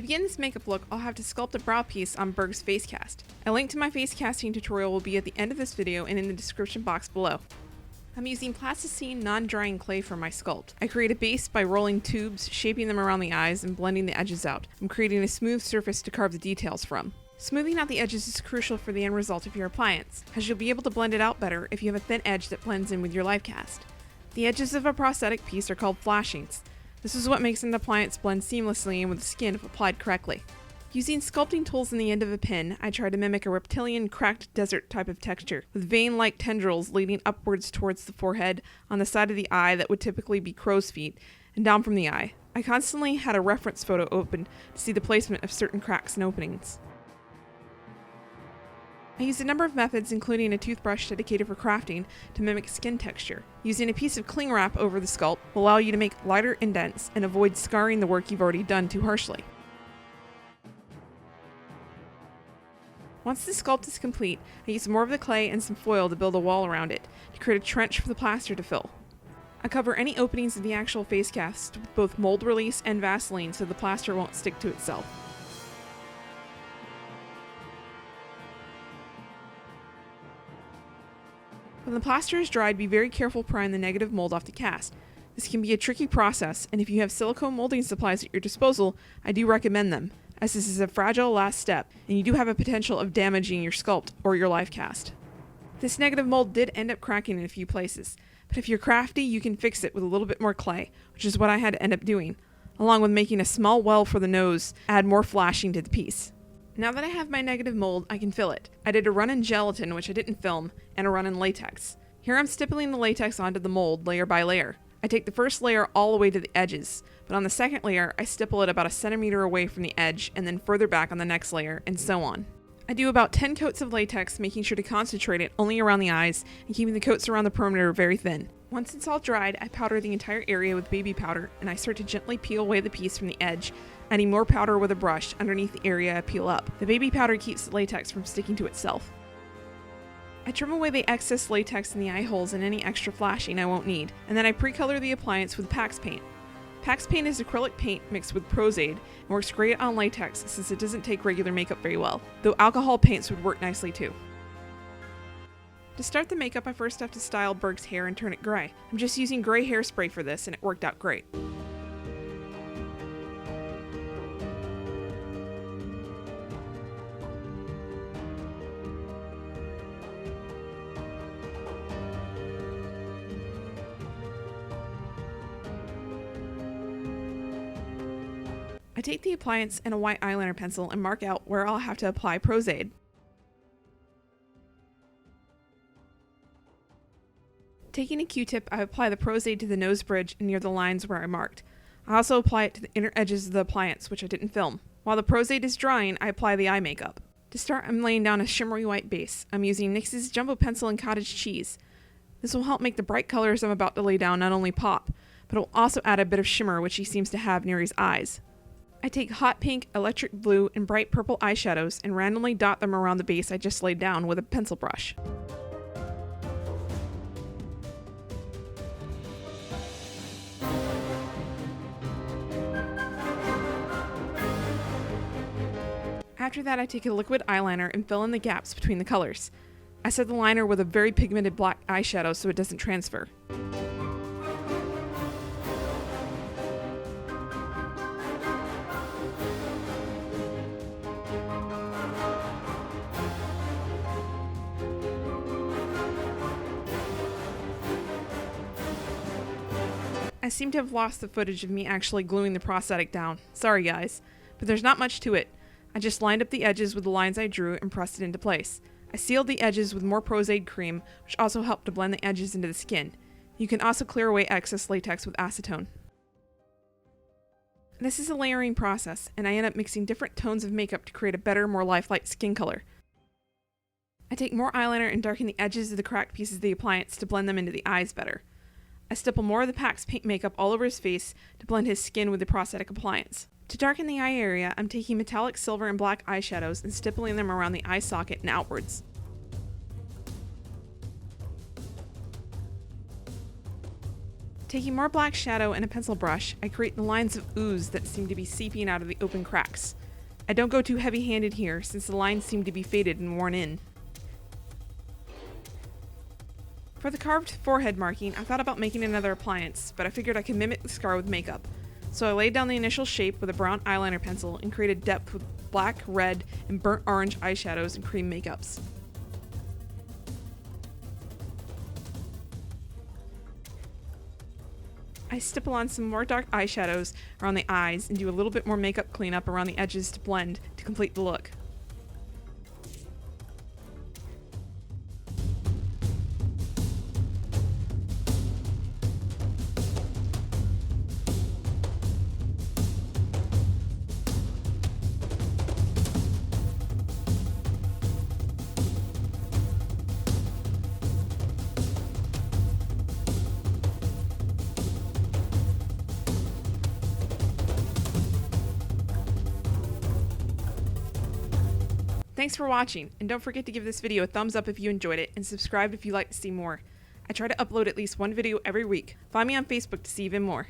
begin this makeup look, I'll have to sculpt a brow piece on Berg's face cast. A link to my face casting tutorial will be at the end of this video and in the description box below. I'm using plasticine non-drying clay for my sculpt. I create a base by rolling tubes, shaping them around the eyes, and blending the edges out. I'm creating a smooth surface to carve the details from. Smoothing out the edges is crucial for the end result of your appliance, as you'll be able to blend it out better if you have a thin edge that blends in with your live cast. The edges of a prosthetic piece are called flashings. This is what makes an appliance blend seamlessly in with the skin if applied correctly. Using sculpting tools in the end of a pin, I try to mimic a reptilian cracked desert type of texture, with vein-like tendrils leading upwards towards the forehead on the side of the eye that would typically be crow's feet, and down from the eye. I constantly had a reference photo open to see the placement of certain cracks and openings. I used a number of methods, including a toothbrush dedicated for crafting to mimic skin texture. Using a piece of cling wrap over the sculpt will allow you to make lighter indents and avoid scarring the work you've already done too harshly. Once the sculpt is complete, I use more of the clay and some foil to build a wall around it, to create a trench for the plaster to fill. I cover any openings of the actual face cast with both mold release and Vaseline so the plaster won't stick to itself. When the plaster is dried, be very careful prying the negative mold off the cast. This can be a tricky process, and if you have silicone molding supplies at your disposal, I do recommend them, as this is a fragile last step, and you do have a potential of damaging your sculpt or your live cast. This negative mold did end up cracking in a few places, but if you're crafty, you can fix it with a little bit more clay, which is what I had to end up doing, along with making a small well for the nose, add more flashing to the piece. Now that I have my negative mold, I can fill it. I did a run in gelatin, which I didn't film, and a run in latex. Here I'm stippling the latex onto the mold layer by layer. I take the first layer all the way to the edges, but on the second layer, I stipple it about a centimeter away from the edge and then further back on the next layer, and so on. I do about 10 coats of latex, making sure to concentrate it only around the eyes and keeping the coats around the perimeter very thin. Once it's all dried, I powder the entire area with baby powder, and I start to gently peel away the piece from the edge, adding more powder with a brush underneath the area I peel up. The baby powder keeps the latex from sticking to itself. I trim away the excess latex in the eye holes and any extra flashing I won't need, and then I pre-color the appliance with Pax paint. Pax paint is acrylic paint mixed with Prozaid and works great on latex since it doesn't take regular makeup very well, though alcohol paints would work nicely too. To start the makeup, I first have to style Berg's hair and turn it gray. I'm just using gray hairspray for this, and it worked out great. I take the appliance and a white eyeliner pencil and mark out where I'll have to apply Prozaid. Taking a Q-tip, I apply the Prozaid to the nose bridge near the lines where I marked. I also apply it to the inner edges of the appliance, which I didn't film. While the Prozaid is drying, I apply the eye makeup. To start, I'm laying down a shimmery white base. I'm using NYX's Jumbo Pencil and Cottage Cheese. This will help make the bright colors I'm about to lay down not only pop, but it will also add a bit of shimmer which he seems to have near his eyes. I take hot pink, electric blue, and bright purple eyeshadows and randomly dot them around the base I just laid down with a pencil brush. After that, I take a liquid eyeliner and fill in the gaps between the colors. I set the liner with a very pigmented black eyeshadow so it doesn't transfer. I seem to have lost the footage of me actually gluing the prosthetic down. Sorry guys, but there's not much to it. I just lined up the edges with the lines I drew and pressed it into place. I sealed the edges with more Prozaid cream, which also helped to blend the edges into the skin. You can also clear away excess latex with acetone. This is a layering process, and I end up mixing different tones of makeup to create a better, more lifelike skin color. I take more eyeliner and darken the edges of the cracked pieces of the appliance to blend them into the eyes better. I stipple more of the Pax paint makeup all over his face to blend his skin with the prosthetic appliance. To darken the eye area, I'm taking metallic silver and black eyeshadows and stippling them around the eye socket and outwards. Taking more black shadow and a pencil brush, I create the lines of ooze that seem to be seeping out of the open cracks. I don't go too heavy-handed here, since the lines seem to be faded and worn in. For the carved forehead marking, I thought about making another appliance, but I figured I could mimic the scar with makeup. So I laid down the initial shape with a brown eyeliner pencil and created depth with black, red, and burnt orange eyeshadows and cream makeups. I stipple on some more dark eyeshadows around the eyes and do a little bit more makeup cleanup around the edges to blend to complete the look. Thanks for watching, and don't forget to give this video a thumbs up if you enjoyed it, and subscribe if you'd like to see more. I try to upload at least one video every week. Find me on Facebook to see even more.